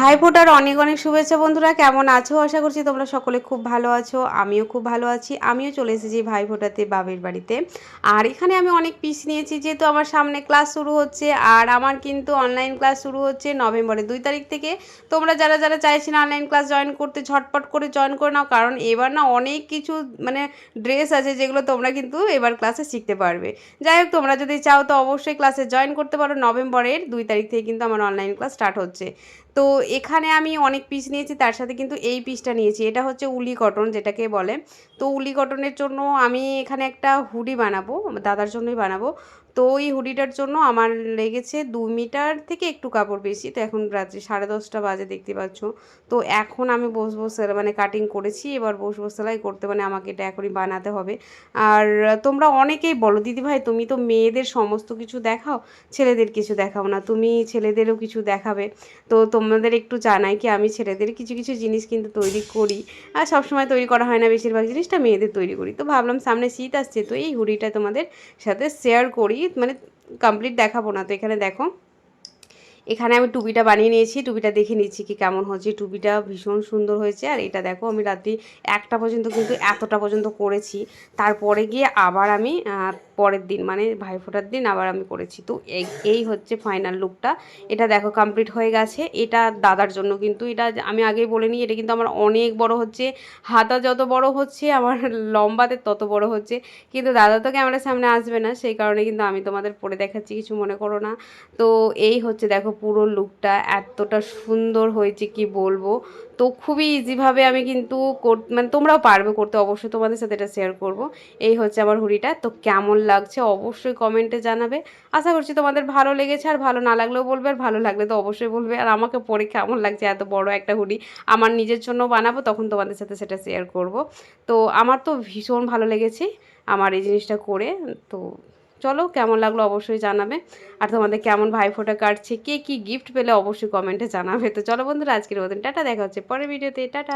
ভাইফোঁটার অনেক অনেক শুভেচ্ছা বন্ধুরা, কেমন আছো? আশা করছি তোমরা সকলে খুব ভালো আছো। আমিও খুব ভালো আছি। আমিও চলে এসেছি ভাইফোঁটাতে বাবির বাড়িতে। আর এখানে আমি অনেক পিস নিয়েছি, যেহেতু আমার সামনে ক্লাস শুরু হচ্ছে। আর আমার কিন্তু অনলাইন ক্লাস শুরু হচ্ছে নভেম্বরের 2 তারিখ থেকে। তোমরা যারা যারা চাইছিলে অনলাইন ক্লাস জয়েন করতে, ঝটপট করে জয়েন করে নাও, কারণ এবার না অনেক কিছু মানে ড্রেস আছে যেগুলো তোমরা কিন্তু এবার ক্লাসে শিখতে পারবে। যাই হোক, তোমরা যদি চাও তো অবশ্যই ক্লাসে জয়েন করতে পারো। নভেম্বরের 2 তারিখ থেকে কিন্তু আমার অনলাইন ক্লাস স্টার্ট হচ্ছে। তো এখানে আমি অনেক পিস নিয়েছি, তার সাথে কিন্তু এই পিসটা নিয়েছি। এটা হচ্ছে উলি কটন যেটাকে বলে। তো উলি কটনের জন্য আমি এখানে একটা হুডি বানাবো, দাদার জন্যই বানাবো। তো ওই হুডিটার জন্য আমার লেগেছে 2 মিটার থেকে একটু কাপড় বেশি। তো এখন রাত্রি 10:30 বাজে, দেখতে পাচ্ছ। তো এখন আমি বসবো মানে কাটিং করেছি, এবার বসবো সেলাই করতে, মানে আমাকে এটা এখনই বানাতে হবে। আর তোমরা অনেকেই বলো, দিদিভাই তুমি তো মেয়েদের সমস্ত কিছু দেখাও, ছেলেদের কিছু দেখাও না, তুমি ছেলেদেরও কিছু দেখাবে। তো তোমাদের একটু জানাই কি, আমি ছেলেদের কিছু কিছু জিনিস কিন্তু তৈরি করি। আর সবসময় তৈরি করা হয় না, বেশিরভাগ জিনিসটা মেয়েদের তৈরি করি। তো ভাবলাম সামনে শীত আসছে, তো এই হুডিটা তোমাদের সাথে শেয়ার করি, মানে কমপ্লিট দেখাবো না। তো এখানে দেখো, এখানে আমি টুপিটা বানিয়ে নিয়েছি, টুপিটা দেখে নিচ্ছি কি কেমন হচ্ছে। টুপিটা ভীষণ সুন্দর হয়েছে। আর এটা দেখো, আমি রাত্রি 1টা পর্যন্ত কিন্তু এতটা পর্যন্ত করেছি। তারপরে গিয়ে আবার আমি পরের দিন মানে ভাইফোঁটার দিন আবার আমি করেছি। তো এই হচ্ছে ফাইনাল লুকটা। এটা দেখো কমপ্লিট হয়ে গেছে। এটা দাদার জন্য, কিন্তু এটা আমি আগেই বলে নিই, এটা কিন্তু আমার অনেক বড় হচ্ছে। হাতা যত বড় হচ্ছে আমার লম্বাতে তত বড় হচ্ছে। কিন্তু দাদা তো ক্যামেরার সামনে আসবে না, সেই কারণে কিন্তু আমি তোমাদের পরে দেখাচ্ছি, কিছু মনে করো না। তো এই হচ্ছে দেখো পুরো লুকটা এতটা সুন্দর হয়েছে কি বলবো। তো খুবই ইজিভাবে আমি কিন্তু মানে তোমরাও পারবে করতে, অবশ্যই তোমাদের সাথে এটা শেয়ার করব। এই হচ্ছে আমার হুডিটা। তো কেমন লাগছে অবশ্যই কমেন্টে জানাবে। আশা করছি তোমাদের ভালো লেগেছে, আর ভালো না লাগলেও বলবে, আর ভালো লাগলে তো অবশ্যই বলবে। আর আমাকে পরে কেমন লাগছে, এত বড় একটা হুডি আমার নিজের জন্য বানাবো, তখন তোমাদের সাথে সেটা শেয়ার করব। তো আমার তো ভীষণ ভালো লেগেছে আমার এই জিনিসটা করে। তো চলো, কেমন লাগলো অবশ্যই জানাবে। আর তোমাদের কেমন ভাইফোঁটা কাটছে, কে কী গিফট পেলে অবশ্যই কমেন্টে জানাবে। তো চলো বন্ধুরা, আজকের মতন টাটা, দেখা হচ্ছে পরের ভিডিওতে, টাটা।